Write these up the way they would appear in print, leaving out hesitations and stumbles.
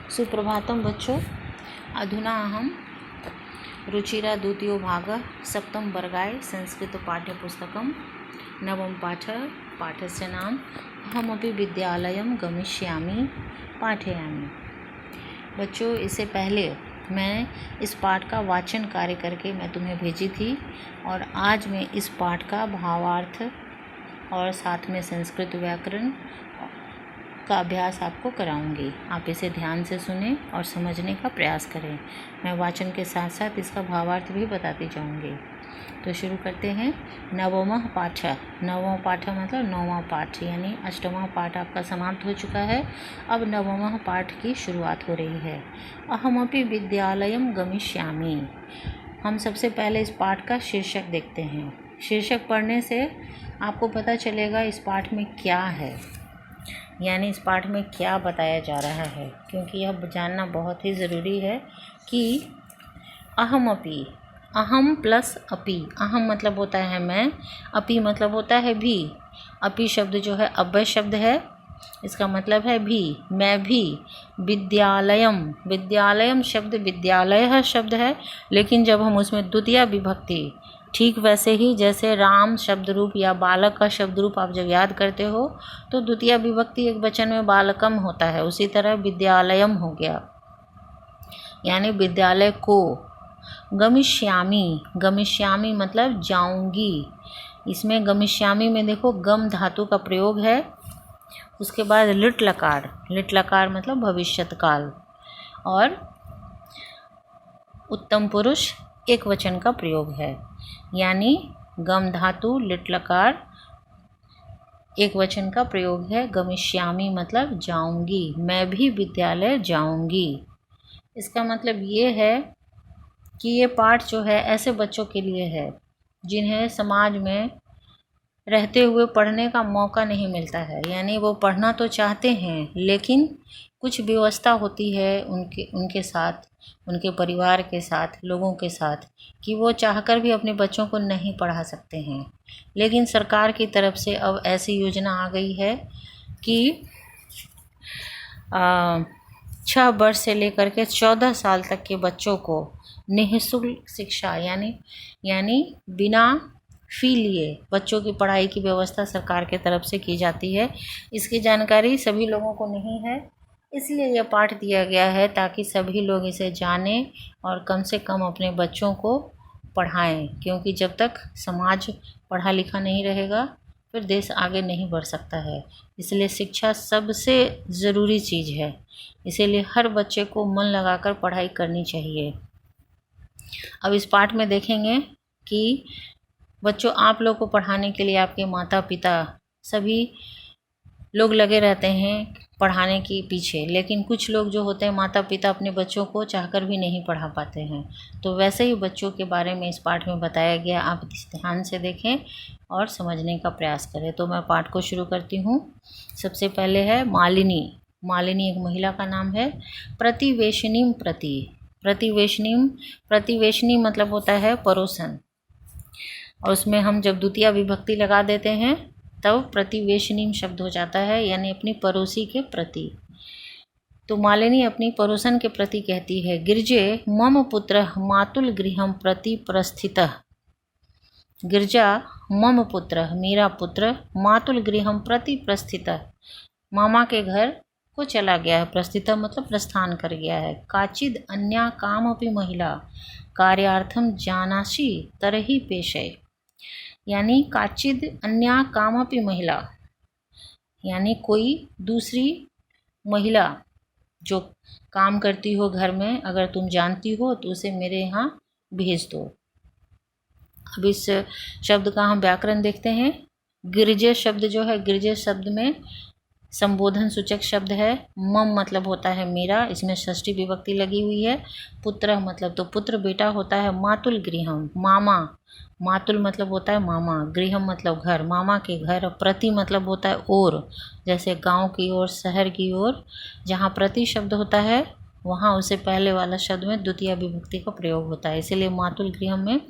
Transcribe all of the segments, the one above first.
सुप्रभातं बच्चों। अधुना अहं रुचिरा द्वितीयो भागः सप्तम वर्गाय संस्कृतपाठ्यपुस्तकं नवम पाठस्य नाम अहमपि विद्यालयं गमिष्यामि पाठयामि। बच्चों, इससे पहले मैं इस पाठ का वाचन कार्य करके मैं तुम्हें भेजी थी और आज मैं इस पाठ का भावार्थ और साथ में संस्कृत व्याकरण का अभ्यास आपको कराऊंगी। आप इसे ध्यान से सुने और समझने का प्रयास करें। मैं वाचन के साथ साथ इसका भावार्थ भी बताती जाऊंगी। तो शुरू करते हैं। नवमः पाठ। नवम पाठ मतलब नौवां पाठ, यानी अष्टवां पाठ आपका समाप्त हो चुका है। अब नवमः पाठ की शुरुआत हो रही है। अहमपि विद्यालयं गमिष्यामि। हम सबसे पहले इस पाठ का शीर्षक देखते हैं। शीर्षक पढ़ने से आपको पता चलेगा इस पाठ में क्या है, यानी इस पाठ में क्या बताया जा रहा है, क्योंकि यह जानना बहुत ही ज़रूरी है कि अहमपि, अहम प्लस अपि। अहम मतलब होता है मैं, अपि मतलब होता है भी। अपि शब्द जो है अव्यय शब्द है, इसका मतलब है भी, मैं भी। विद्यालयम, विद्यालयम शब्द विद्यालय शब्द है, लेकिन जब हम उसमें द्वितीया विभक्ति, ठीक वैसे ही जैसे राम शब्द रूप या बालक का शब्द रूप आप जब याद करते हो तो द्वितीया विभक्ति एक वचन में बालकम होता है, उसी तरह विद्यालयम हो गया, यानी विद्यालय को। गमिष्यामि, गमिष्यामि मतलब जाऊंगी। इसमें गमिष्यामि में देखो गम धातु का प्रयोग है, उसके बाद लिट लकार, लिट लकार मतलब भविष्यत काल, और उत्तम पुरुष एक वचन का प्रयोग है, यानी गम धातु लिट लकार एक वचन का प्रयोग है। गमिष्यामि मतलब जाऊंगी, मैं भी विद्यालय जाऊंगी। इसका मतलब ये है कि ये पाठ जो है ऐसे बच्चों के लिए है जिन्हें समाज में रहते हुए पढ़ने का मौका नहीं मिलता है, यानी वो पढ़ना तो चाहते हैं लेकिन कुछ व्यवस्था होती है उनके साथ, उनके परिवार के साथ, लोगों के साथ, कि वो चाहकर भी अपने बच्चों को नहीं पढ़ा सकते हैं। लेकिन सरकार की तरफ से अब ऐसी योजना आ गई है कि 6 वर्ष से लेकर के 14 साल तक के बच्चों को निःशुल्क शिक्षा यानी बिना फी लिए बच्चों की पढ़ाई की व्यवस्था सरकार के तरफ से की जाती है। इसकी जानकारी सभी लोगों को नहीं है, इसलिए यह पाठ दिया गया है ताकि सभी लोग इसे जानें और कम से कम अपने बच्चों को पढ़ाएं, क्योंकि जब तक समाज पढ़ा लिखा नहीं रहेगा फिर देश आगे नहीं बढ़ सकता है। इसलिए शिक्षा सबसे ज़रूरी चीज़ है, इसीलिए हर बच्चे को मन लगाकर पढ़ाई करनी चाहिए। अब इस पाठ में देखेंगे कि बच्चों, आप लोग को पढ़ाने के लिए आपके माता पिता सभी लोग लगे रहते हैं पढ़ाने के पीछे, लेकिन कुछ लोग जो होते हैं माता पिता अपने बच्चों को चाहकर भी नहीं पढ़ा पाते हैं। तो वैसे ही बच्चों के बारे में इस पाठ में बताया गया, आप ध्यान से देखें और समझने का प्रयास करें। तो मैं पाठ को शुरू करती हूँ। सबसे पहले है मालिनी। मालिनी एक महिला का नाम है। प्रतिवेशनीम प्रति, प्रतिवेशनी मतलब होता है पड़ोसन, और उसमें हम जब द्वितीया विभक्ति लगा देते हैं तब प्रतिवेशनीम शब्द हो जाता है, यानी अपनी पड़ोसी के प्रति। तो मालिनी अपनी पड़ोसन के प्रति कहती है, गिरजे मम पुत्र मातुल गृहम प्रति प्रस्थितः। गिरजा मम पुत्र, मेरा पुत्र, मातुल गृहम प्रति प्रस्थितः, मामा के घर को चला गया है। प्रस्थितः मतलब प्रस्थान कर गया है। काचिद अन्या कामपि महिला कार्यार्थम जानासि तरहि पेशय, यानी काचिद अन्या कामपि महिला, यानी कोई दूसरी महिला जो काम करती हो घर में, अगर तुम जानती हो तो उसे मेरे यहाँ भेज दो। अब इस शब्द का हम व्याकरण देखते हैं। गिरजे शब्द जो है, गिरजे शब्द में संबोधन सूचक शब्द है। मम मतलब होता है मेरा, इसमें षष्ठी विभक्ति लगी हुई है। पुत्र मतलब तो पुत्र बेटा होता है। मातुल गृहम मामा, मातुल मतलब होता है मामा, गृहम मतलब घर, मामा के घर। प्रति मतलब होता है ओर, जैसे गांव की ओर, शहर की ओर। जहाँ प्रति शब्द होता है वहाँ उसे पहले वाला शब्द में द्वितीय विभक्ति का प्रयोग होता है, इसीलिए मातुल गृह में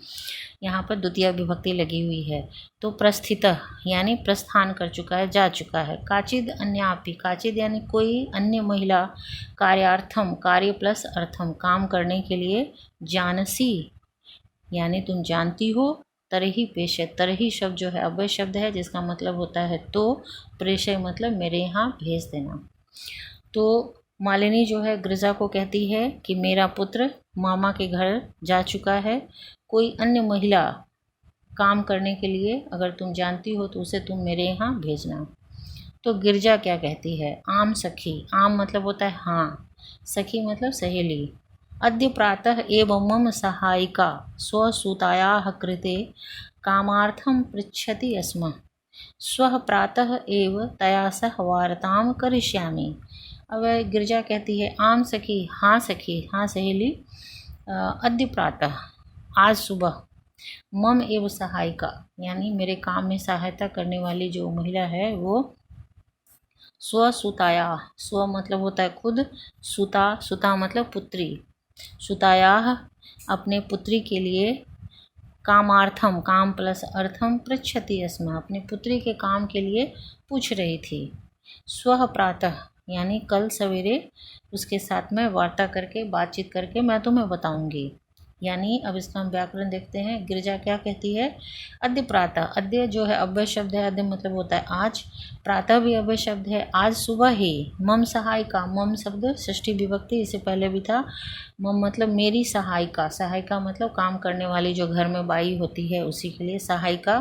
यहाँ पर द्वितीय विभक्ति लगी हुई है। तो प्रस्थितः यानी प्रस्थान कर चुका है, जा चुका है। काचिद अन्यापि, काचिद यानी कोई अन्य महिला, कार्यार्थम कार्य प्लस अर्थम काम करने के लिए, जानसी यानी तुम जानती हो, तरही पेश है, तरही शब्द जो है अव्यय शब्द है जिसका मतलब होता है तो, प्रेषय मतलब मेरे यहाँ भेज देना। तो मालिनी जो है गिरिजा को कहती है कि मेरा पुत्र मामा के घर जा चुका है, कोई अन्य महिला काम करने के लिए अगर तुम जानती हो तो उसे तुम मेरे यहाँ भेजना। तो गिरिजा क्या कहती है, आम सखी, आम मतलब होता है हाँ, सखी मतलब सहेली। अद्य प्रातः एव मम सहायिका स्वसुतायाः कृते कामार्थं पृच्छति स्म, श्वः प्रातः एव तया सह वार्तां करिष्यामि। अब गिरिजा कहती है आम सखी, हाँ सखी, हाँ सहेली, अद्य प्रातः आज सुबह, मम एव सहायिका यानी मेरे काम में सहायता करने वाली जो महिला है वो, स्वसुताया, स्व मतलब होता है खुद, सुता, सुता मतलब पुत्री, सुताया अपने पुत्री के लिए, कामार्थम काम प्लस अर्थम पृच्छति स्म अपने पुत्री के काम के लिए पूछ रही थी। स्वः प्रातः यानी कल सवेरे उसके साथ में वार्ता करके बातचीत करके मैं तुम्हें बताऊंगी। यानी अब इसका हम व्याकरण देखते हैं। गिरिजा क्या कहती है, अद्य प्रातः, अद्य जो है अव्यय शब्द है, अद्य मतलब होता है आज, प्रातः भी अव्यय शब्द है, आज सुबह ही, मम सहायिका, मम शब्द षष्ठी विभक्ति इससे पहले भी था, मम मतलब मेरी सहायिका, सहायिका मतलब काम करने वाली जो घर में बाई होती है उसी के लिए सहायिका।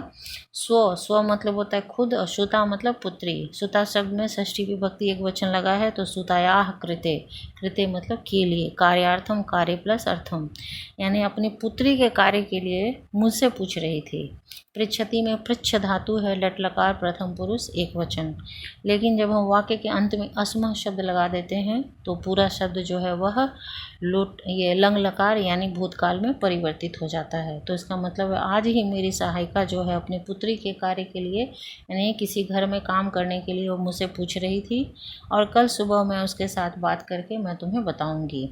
स्व, स्व मतलब होता है खुद, और सुता मतलब पुत्री, सुता शब्द में षष्ठी विभक्ति एक वचन लगा है तो सुतायाह कृते, कृते मतलब के लिए, कार्यार्थम कार्य प्लस अर्थम यानी अपनी पुत्री के कार्य के लिए मुझसे पूछ रही थी। पृच्छति में पृच्छ धातु है, लट लकार प्रथम पुरुष एक वचन, लेकिन जब हम वाक्य के अंत में अस्मः शब्द लगा देते हैं तो पूरा शब्द जो है वह लोट, ये लंग लकार यानी भूतकाल में परिवर्तित हो जाता है। तो इसका मतलब है आज ही मेरी सहायिका जो है अपनी पुत्री के कार्य के लिए यानी किसी घर में काम करने के लिए वो मुझसे पूछ रही थी, और कल सुबह मैं उसके साथ बात करके मैं तुम्हें बताऊंगी।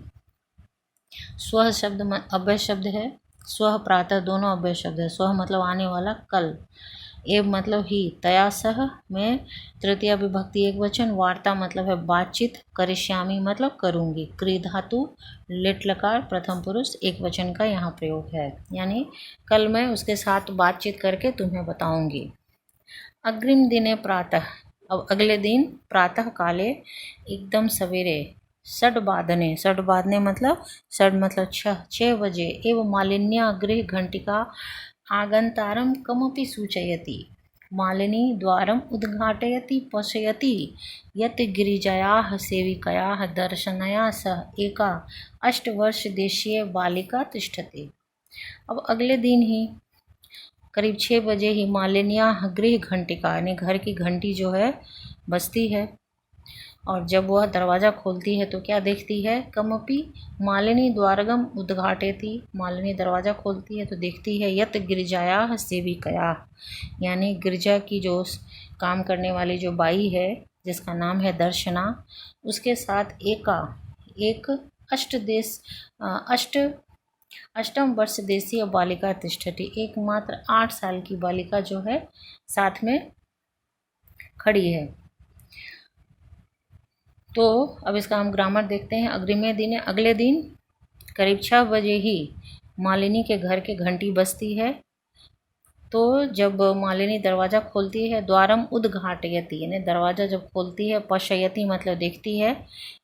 स्व शब्द अव्यय शब्द है, स्व प्रातः दोनों अव्यय शब्द है। स्व मतलब आने वाला, कल, एव मतलब ही, तया सह में तृतीय विभक्ति एक वचन, वार्ता मतलब है बातचीत, करिष्यामी मतलब करूंगी, क्री धातु लिट लकार प्रथम पुरुष एक वचन का यहाँ प्रयोग है, यानी कल मैं उसके साथ बातचीत करके तुम्हें बताऊंगी। अग्रिम दिने प्रातः, अब अगले दिन, प्रातः काले एकदम सवेरे, षड बादने, षड बादने मतलब षड मतलब 6 बजे, एवं मालिन्या गृह घंटिका आगंतारम कमपि सूचयति, मालिनी द्वारम उद्घाटयति पश्यति यत् गिरिजायाः सेविकयाः दर्शनया सह एका 8 वर्ष देशीय बालिका तिष्ठति। अब अगले दिन ही करीब 6 बजे ही मालिन्या गृह घंटिका यानी घर की घंटी जो है बजती है, और जब वह दरवाज़ा खोलती है तो क्या देखती है, कमपि मालिनी द्वारगम उद्घाटयति, मालिनी दरवाज़ा खोलती है तो देखती है यत गिरिजाया सेविकया यानी गिरजा की जो काम करने वाली जो बाई है जिसका नाम है दर्शना, उसके साथ एक अष्टम वर्ष देशीय बालिका तिष्ठति, एकमात्र 8 साल की बालिका जो है साथ में खड़ी है। तो अब इसका हम ग्रामर देखते हैं। अग्रिमे दिन, अगले दिन करीब 6 बजे ही मालिनी के घर के घंटी बजती है, तो जब मालिनी दरवाज़ा खोलती है, द्वारम उद्घाटयति यानी दरवाज़ा जब खोलती है, पश्यति मतलब देखती है,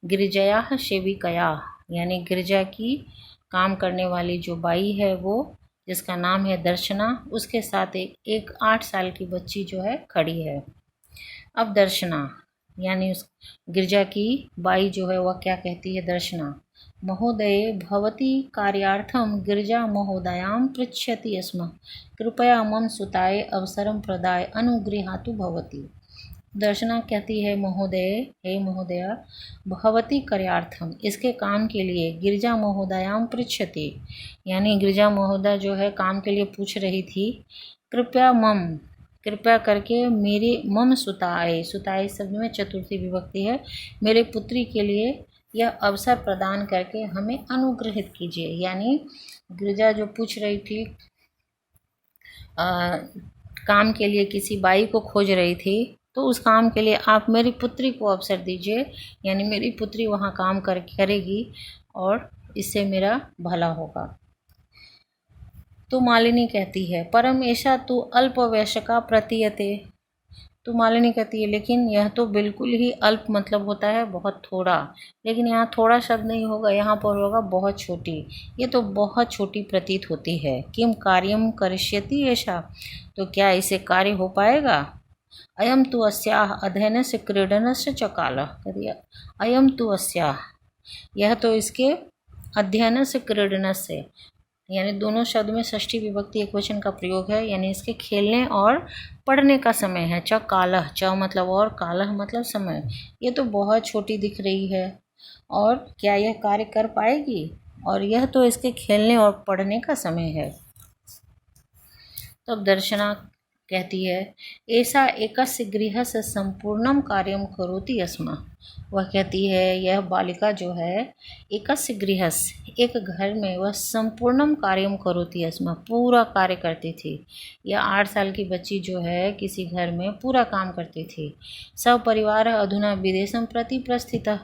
गिरिजया सेविकया यानी गिरजा की काम करने वाली जो बाई है वो जिसका नाम है दर्शना, उसके साथ एक 8 साल की बच्ची जो है खड़ी है। अब दर्शना यानी उस गिरजा की बाई जो है वह क्या कहती है, दर्शना, महोदये भवती कार्यार्थम गिरजा महोदयां पृच्छति स्म, कृपया मम सुताय अवसरं प्रदाय अनुगृहातु भवती। दर्शना कहती है महोदय, हे महोदया, भवती कार्यार्थम इसके काम के लिए, गिरजा महोदयां पृच्छति यानी गिरजा महोदय जो है काम के लिए पूछ रही थी, कृपया मम कृपया करके मेरे, मम सुताए, सुताए शब्द में चतुर्थी विभक्ति है, मेरे पुत्री के लिए यह अवसर प्रदान करके हमें अनुग्रहित कीजिए। यानी गिरिजा जो पूछ रही थी, काम के लिए किसी बाई को खोज रही थी, तो उस काम के लिए आप मेरी पुत्री को अवसर दीजिए, यानी मेरी पुत्री वहाँ काम करेगी और इससे मेरा भला होगा। तो मालिनी कहती है, परम ऐसा तू अल्पवयस्का प्रतीयते। तो मालिनी कहती है, लेकिन यह तो बिल्कुल ही अल्प मतलब होता है बहुत थोड़ा, लेकिन यहाँ थोड़ा शब्द नहीं होगा, यहाँ पर होगा बहुत छोटी। ये तो बहुत छोटी प्रतीत होती है। किम कार्यम करिष्यति ऐसा, तो क्या इसे कार्य हो पाएगा? अयम तु अस्याह अध्ययन से क्रीडन से चकाल, कह दिया अयम तु अस्याह, यह तो इसके अध्ययन से क्रीडन से, यानी दोनों शब्द में षष्ठी विभक्ति एकवचन का प्रयोग है, यानी इसके खेलने और पढ़ने का समय है। च कालह, च मतलब और, कालह मतलब समय। ये तो बहुत छोटी दिख रही है और क्या यह कार्य कर पाएगी? और यह तो इसके खेलने और पढ़ने का समय है। तब दर्शना कहती है, ऐसा एकस्य गृहस्य संपूर्णम कार्यम करोति अस्मा। वह कहती है, यह बालिका जो है एकस्य गृहस्य, एक घर में वह संपूर्णम कार्यम करोति अस्मा, पूरा कार्य करती थी। यह 8 साल की बच्ची जो है किसी घर में पूरा काम करती थी। सब परिवार अधुना विदेशम प्रति प्रस्थितः,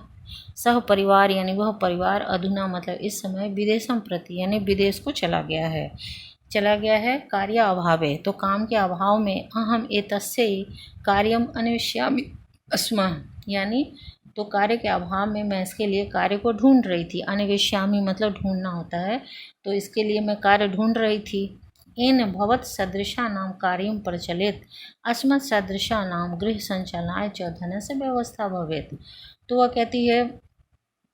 सह परिवार यानी वह परिवार, अधुना मतलब इस समय, विदेशम प्रति यानी विदेश को चला गया है कार्य अभावे, तो काम के अभाव में अहम एतस्य कार्यम अन्वेष्यामि अस्म, यानी तो कार्य के अभाव में मैं इसके लिए कार्य को ढूंढ रही थी। अन्वेष्यामि मतलब ढूंढना होता है, तो इसके लिए मैं कार्य ढूंढ रही थी। इन भवत सदृशा नाम कार्यम प्रचलित अस्मत् सदृशा नाम गृह संचालनाय च धन से व्यवस्था भवेत। तो वह कहती है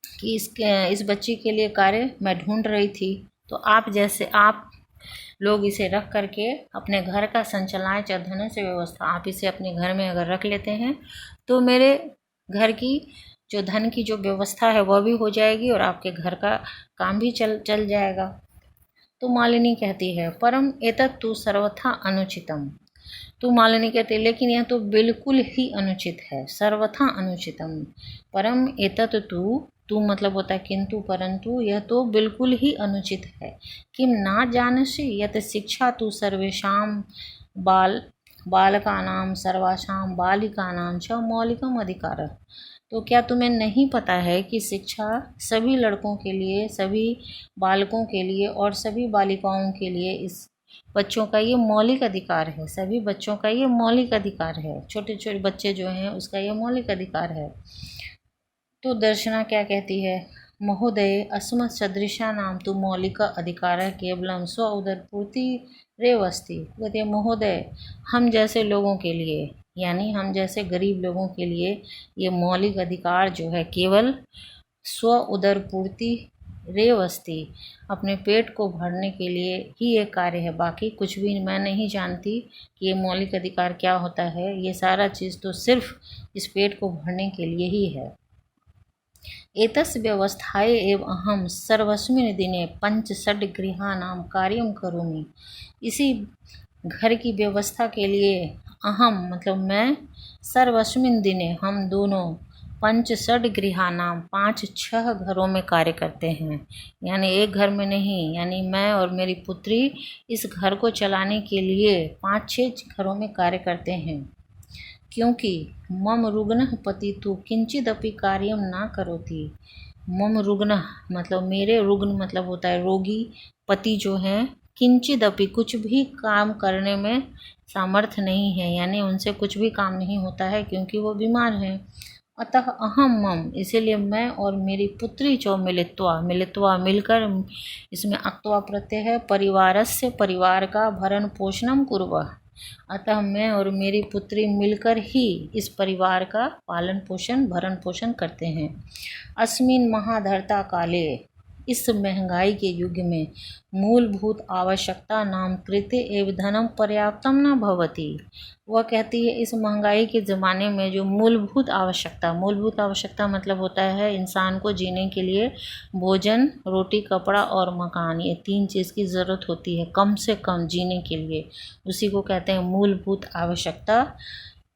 कि इस बच्ची के लिए कार्य मैं ढूंढ रही थी, तो आप लोग इसे रख करके अपने घर का संचालन च धन से व्यवस्था, आप इसे अपने घर में अगर रख लेते हैं तो मेरे घर की जो धन की जो व्यवस्था है वह भी हो जाएगी और आपके घर का काम भी चल जाएगा। तो मालिनी कहती है, परम एतत् तु सर्वथा अनुचितम। तो मालिनी कहती है, लेकिन यह तो बिल्कुल ही अनुचित है, सर्वथा अनुचितम। परम एतत् तू मतलब होता है किंतु परंतु, यह तो बिल्कुल ही अनुचित है। किम ना जानसि यत शिक्षा तु सर्वेषां बालकानां सर्वासां बालिकानां च मौलिकम अधिकारः। तो क्या तुम्हें नहीं पता है कि शिक्षा सभी लड़कों के लिए, सभी बालकों के लिए और सभी बालिकाओं के लिए इस बच्चों का ये मौलिक अधिकार है। सभी बच्चों का ये मौलिक अधिकार है, छोटे छोटे बच्चे जो हैं उसका ये मौलिक अधिकार है। तो दर्शना क्या कहती है, महोदय अस्मत् सदृशा नाम तो मौलिक अधिकार है केवलम स्व उदरपूर्ति रेवस्ति। कहते हैं, महोदय हम जैसे लोगों के लिए, यानी हम जैसे गरीब लोगों के लिए ये मौलिक अधिकार जो है केवल स्व उदरपूर्ति रेवस्ति, अपने पेट को भरने के लिए ही ये कार्य है। बाकी कुछ भी मैं नहीं जानती कि ये मौलिक अधिकार क्या होता है। ये सारा चीज़ तो सिर्फ इस पेट को भरने के लिए ही है। एतस्य व्यवस्थाय एव अहम सर्वस्मिन् दिने 5 षड् गृहाणां कार्यं करोमि। इसी घर की व्यवस्था के लिए अहम मतलब मैं, सर्वस्मिन् दिने हम दोनों, 5 षड् गृहाणां 5-6 घरों में कार्य करते हैं, यानी एक घर में नहीं, यानी मैं और मेरी पुत्री इस घर को चलाने के लिए 5-6 घरों में कार्य करते हैं। क्योंकि मम रुग्ण पति तो किंचिदपि कार्यम ना करोति। मम रुग्ण मतलब मेरे, रुग्ण मतलब होता है रोगी, पति जो हैं किंचिदपि कुछ भी काम करने में सामर्थ्य नहीं है, यानी उनसे कुछ भी काम नहीं होता है क्योंकि वो बीमार हैं। अतः अहम मम, इसीलिए मैं और मेरी पुत्री जो मिलित्वा मिलकर, इसमें अक्त्वा प्रत्यय है, परिवारस्य परिवार का भरण पोषणम कुर्वः। अतः मैं और मेरी पुत्री मिलकर ही इस परिवार का पालन पोषण भरण पोषण करते हैं। अस्मिन् महाधरता काले, इस महंगाई के युग में मूलभूत आवश्यकता नाम कृते एव धनम पर्याप्तम न भवति। वह कहती है, इस महंगाई के ज़माने में जो मूलभूत आवश्यकता मतलब होता है इंसान को जीने के लिए भोजन, रोटी, कपड़ा और मकान, ये 3 चीज़ की ज़रूरत होती है कम से कम जीने के लिए, उसी को कहते हैं मूलभूत आवश्यकता।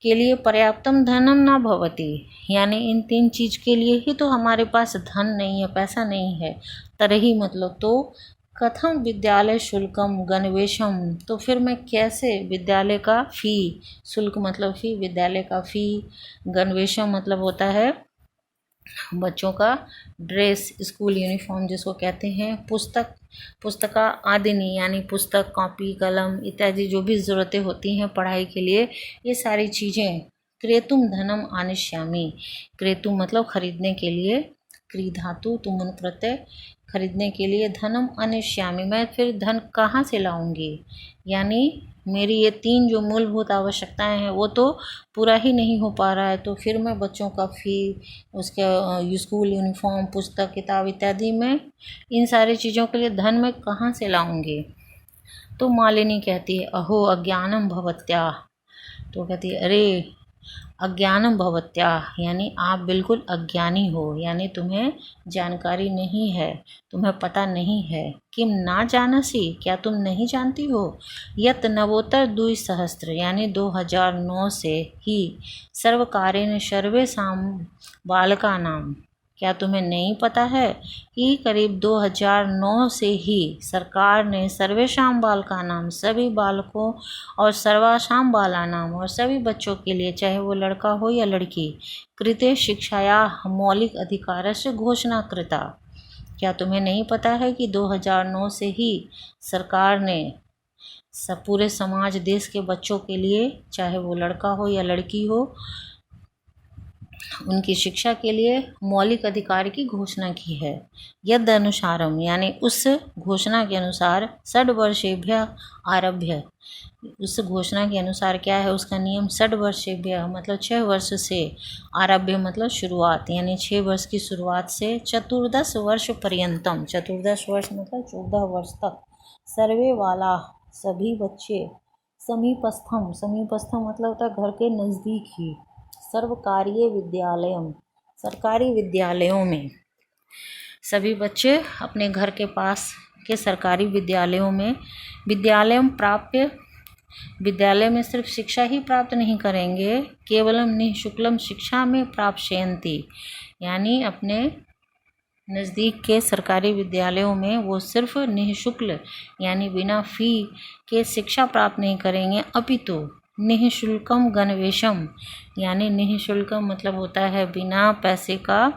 के लिए पर्याप्तम धनम न भवति, यानी इन 3 चीज़ के लिए ही तो हमारे पास धन नहीं है, पैसा नहीं है। तरही मतलब तो कथम विद्यालय शुल्कम गणवेशम, तो फिर मैं कैसे विद्यालय का फ़ी, शुल्क मतलब फ़ी, विद्यालय का फ़ी, गणवेशम मतलब होता है बच्चों का ड्रेस, स्कूल यूनिफॉर्म जिसको कहते हैं, पुस्तक, पुस्तका आदिनी यानी पुस्तक, कॉपी, कलम इत्यादि जो भी ज़रूरतें होती हैं पढ़ाई के लिए, ये सारी चीज़ें क्रेतुम धनम आनिष्यामी, क्रेतुम मतलब खरीदने के लिए, क्री धातु तुमन प्रत्यय, खरीदने के लिए, धनम अनिश्यामी मैं फिर धन कहाँ से लाऊंगी, यानी मेरी ये 3 जो मूलभूत आवश्यकताएं हैं वो तो पूरा ही नहीं हो पा रहा है, तो फिर मैं बच्चों का फ़ी, उसके स्कूल यूनिफॉर्म, पुस्तक, किताब इत्यादि में इन सारी चीज़ों के लिए धन मैं कहाँ से लाऊंगी। तो मालिनी कहती है अहो अज्ञानम भवत्या, तो कहती है अरे अज्ञानम भवत्या, यानी आप बिल्कुल अज्ञानी हो, यानी तुम्हें जानकारी नहीं है, तुम्हें पता नहीं है। किम ना जानसी, क्या तुम नहीं जानती हो, यत नवोत्तर 2000 यानी 2009 से ही सर्वकारेण सर्वेषां बालकानां, क्या तुम्हें नहीं पता है कि करीब 2009 से ही सरकार ने सर्वेषां बालकानां सभी बालकों और सर्वासाम बालानाम और सभी बच्चों के लिए, चाहे वो लड़का हो या लड़की, कृते शिक्षाया मौलिक अधिकार से घोषणा कृता, क्या तुम्हें नहीं पता है कि 2009 से ही सरकार ने पूरे समाज देश के बच्चों के लिए, चाहे वो लड़का हो या लड़की हो, उनकी शिक्षा के लिए मौलिक अधिकार की घोषणा की है। यद अनुसारम यानी उस घोषणा के अनुसार 6 वर्षेभ्य आरभ्य, उस घोषणा के अनुसार क्या है उसका नियम, 6 वर्षेभ्य मतलब 6 वर्ष से, आरभ्य मतलब शुरुआत, यानी 6 वर्ष की शुरुआत से, 14 वर्ष पर्यंतम, 14 वर्ष मतलब 14 वर्ष तक, सर्वे वाला सभी बच्चे, समीपस्थम, समीपस्थम मतलब होता है घर के नज़दीक ही, सर्वकारीय विद्यालयम सरकारी विद्यालयों में, सभी बच्चे अपने घर के पास के सरकारी विद्यालयों में, विद्यालयम प्राप्य, विद्यालय में सिर्फ शिक्षा ही प्राप्त नहीं करेंगे, केवलम निःशुल्कम शिक्षा में प्राप्यन्ति, यानी अपने नज़दीक के सरकारी विद्यालयों में वो सिर्फ निःशुल्क यानी बिना फ़ी के शिक्षा प्राप्त नहीं करेंगे, अपितु निःशुल्कम गणवेशम, यानी निःशुल्कम मतलब होता है बिना पैसे का,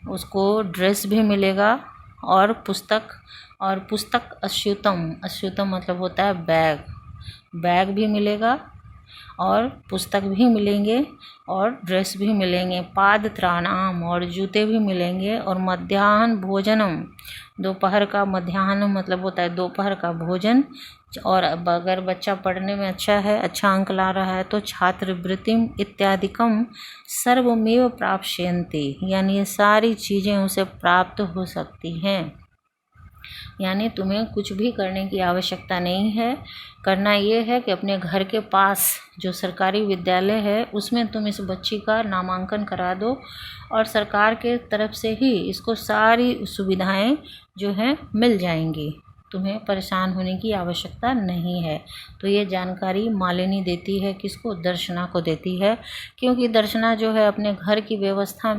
उसको ड्रेस भी मिलेगा और पुस्तक अश्युतम, अश्युतम मतलब होता है बैग, बैग भी मिलेगा और पुस्तक भी मिलेंगे और ड्रेस भी मिलेंगे, पाद त्राणाम और जूते भी मिलेंगे, और मध्याह्न भोजनम, दोपहर का, मध्याह्न मतलब होता है दोपहर का भोजन, और अगर बच्चा पढ़ने में अच्छा है, अच्छा अंक ला रहा है तो छात्रवृत्तिम इत्यादिकम सर्वमेव प्राप्यन्ति, यानी ये सारी चीज़ें उसे प्राप्त हो सकती हैं, यानी तुम्हें कुछ भी करने की आवश्यकता नहीं है, करना ये है कि अपने घर के पास जो सरकारी विद्यालय है उसमें तुम इस बच्ची का नामांकन करा दो, और सरकार के तरफ से ही इसको सारी सुविधाएं जो हैं मिल जाएंगी, तुम्हें परेशान होने की आवश्यकता नहीं है। तो ये जानकारी मालिनी देती है, किसको, दर्शना को देती है, क्योंकि दर्शना जो है अपने घर की व्यवस्था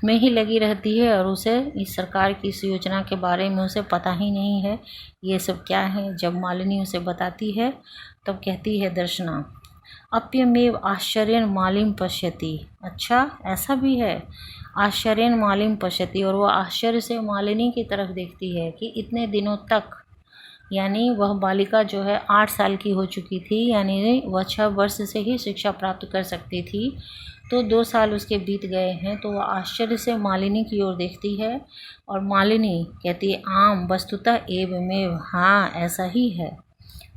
में ही लगी रहती है, और उसे इस सरकार की इस योजना के बारे में उसे पता ही नहीं है ये सब क्या है। जब मालिनी उसे बताती है तब कहती है दर्शना, अप्यमेव आश्चर्यन मालिम पश्यति, अच्छा ऐसा भी है, आश्चर्यन मालिम पश्यति, और वो आश्चर्य से मालिनी की तरफ देखती है कि इतने दिनों तक, यानी वह बालिका जो है 8 साल की हो चुकी थी, यानी वह 6 वर्ष से ही शिक्षा प्राप्त कर सकती थी, तो 2 साल उसके बीत गए हैं, तो वह आश्चर्य से मालिनी की ओर देखती है, और मालिनी कहती है आम वस्तुतः एवमेव, हाँ ऐसा ही है।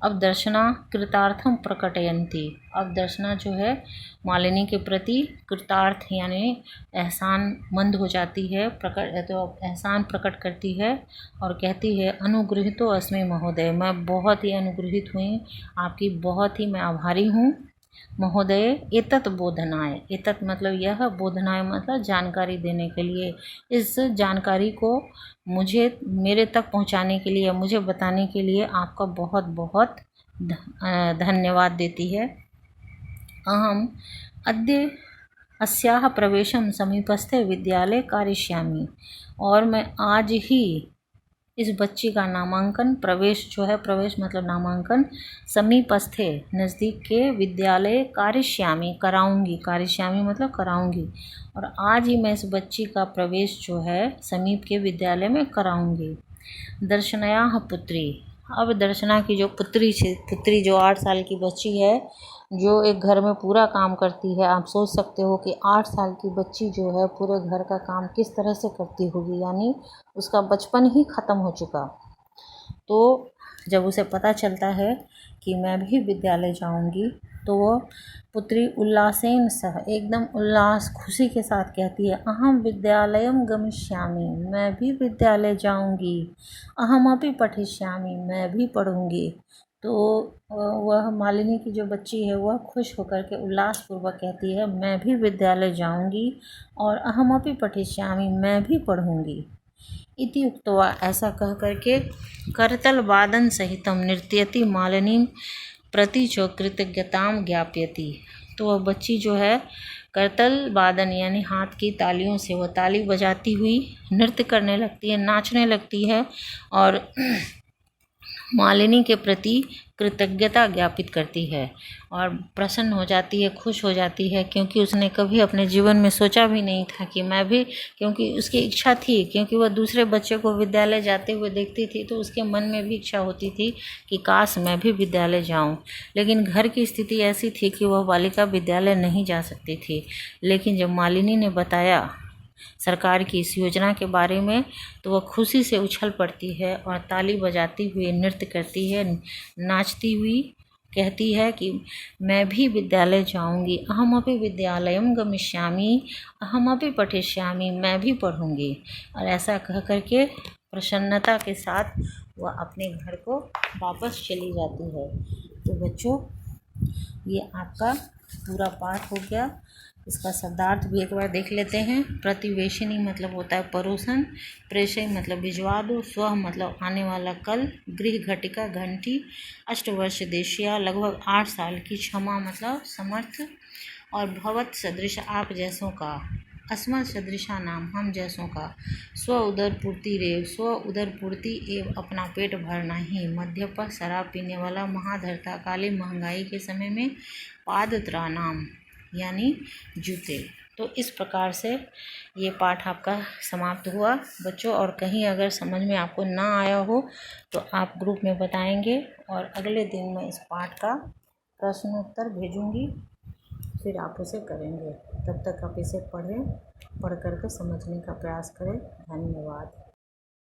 अब दर्शना कृतार्थम प्रकटयन्ति, अब दर्शना जो है मालिनी के प्रति कृतार्थ यानी एहसान मंद हो जाती है, तो एहसान प्रकट करती है और कहती है अनुगृहीतो अस्मि महोदय, मैं बहुत ही अनुगृहित हुई, आपकी बहुत ही मैं आभारी हूँ, महोदय एतत् बोधनाय, एतत् मतलब यह, बोधनाय मतलब जानकारी देने के लिए, इस जानकारी को मुझे मेरे तक पहुंचाने के लिए, मुझे बताने के लिए आपका बहुत बहुत धन्यवाद देती है। अहम अद्य अस्याः प्रवेशं समीपस्थे विद्यालये करिष्यामि। और मैं आज ही इस बच्ची का नामांकन, प्रवेश जो है, प्रवेश मतलब नामांकन, समीपस्थे नज़दीक के विद्यालय करिष्यामि कराऊंगी, करिष्यामि मतलब कराऊंगी, और आज ही मैं इस बच्ची का प्रवेश जो है समीप के विद्यालय में कराऊंगी। दर्शनयाः पुत्री, अब दर्शना की जो पुत्री जो 8 साल की बच्ची है, जो एक घर में पूरा काम करती है। आप सोच सकते हो कि 8 साल की बच्ची जो है पूरे घर का काम किस तरह से करती होगी, यानी उसका बचपन ही ख़त्म हो चुका। तो जब उसे पता चलता है कि मैं भी विद्यालय जाऊंगी, तो वह पुत्री उल्लासेन सह, एकदम उल्लास खुशी के साथ कहती है, अहम विद्यालयम गमिष्यामि, मैं भी विद्यालय जाऊंगी। अहमपि पठिष्यामि, मैं भी पढ़ूंगी। तो वह मालिनी की जो बच्ची है वह खुश होकर के उल्लासपूर्वक कहती है, मैं भी विद्यालय जाऊंगी और अहमपि पठिष्यामि, मैं भी पढ़ूंगी। इति उक्त्वा, ऐसा कह करके करतल वादन सहितम नृत्यति मालिनी प्रति च कृतज्ञताम ज्ञापयति। तो वह बच्ची जो है करतल वादन यानी हाथ की तालियों से वह ताली बजाती हुई नृत्य करने लगती है, नाचने लगती है और मालिनी के प्रति कृतज्ञता ज्ञापित करती है और प्रसन्न हो जाती है, खुश हो जाती है, क्योंकि उसने कभी अपने जीवन में सोचा भी नहीं था कि मैं भी, क्योंकि उसकी इच्छा थी, क्योंकि वह दूसरे बच्चे को विद्यालय जाते हुए देखती थी तो उसके मन में भी इच्छा होती थी कि काश मैं भी विद्यालय जाऊं। लेकिन घर की स्थिति ऐसी थी कि वह बालिका विद्यालय नहीं जा सकती थी। लेकिन जब मालिनी ने बताया सरकार की इस योजना के बारे में, तो वह खुशी से उछल पड़ती है और ताली बजाती हुई नृत्य करती है, नाचती हुई कहती है कि मैं भी विद्यालय जाऊंगी। अहमपि विद्यालयम गमिष्यामि, अहमपि पठिष्यामि, मैं भी पढ़ूंगी। और ऐसा कह करके प्रसन्नता के साथ वह अपने घर को वापस चली जाती है। तो बच्चों, ये आपका पूरा पाठ हो गया। इसका शब्दार्थ भी एक बार देख लेते हैं। प्रतिवेशिनी मतलब होता है पड़ोसन, प्रेषय मतलब भिजवा दो, स्व मतलब आने वाला कल, गृह घटिका घंटी, अष्टवर्ष देशिया लगभग 8 साल की, क्षमा मतलब समर्थ, और भवत सदृश आप जैसों का, अस्मत् सदृशा नाम हम जैसों का, स्व उदर पूर्ति रेव स्व उदर पूर्ति एवं अपना पेट भरना ही, मध्य पर शराब पीने वाला, महाधरता काले महंगाई के समय में, पादत्रा नाम यानी जूते। तो इस प्रकार से ये पाठ आपका समाप्त हुआ बच्चों। और कहीं अगर समझ में आपको ना आया हो तो आप ग्रुप में बताएंगे और अगले दिन मैं इस पाठ का प्रश्नोत्तर भेजूंगी, फिर आप उसे करेंगे। तब तक आप इसे पढ़ें, पढ़ करके समझने का प्रयास करें। धन्यवाद।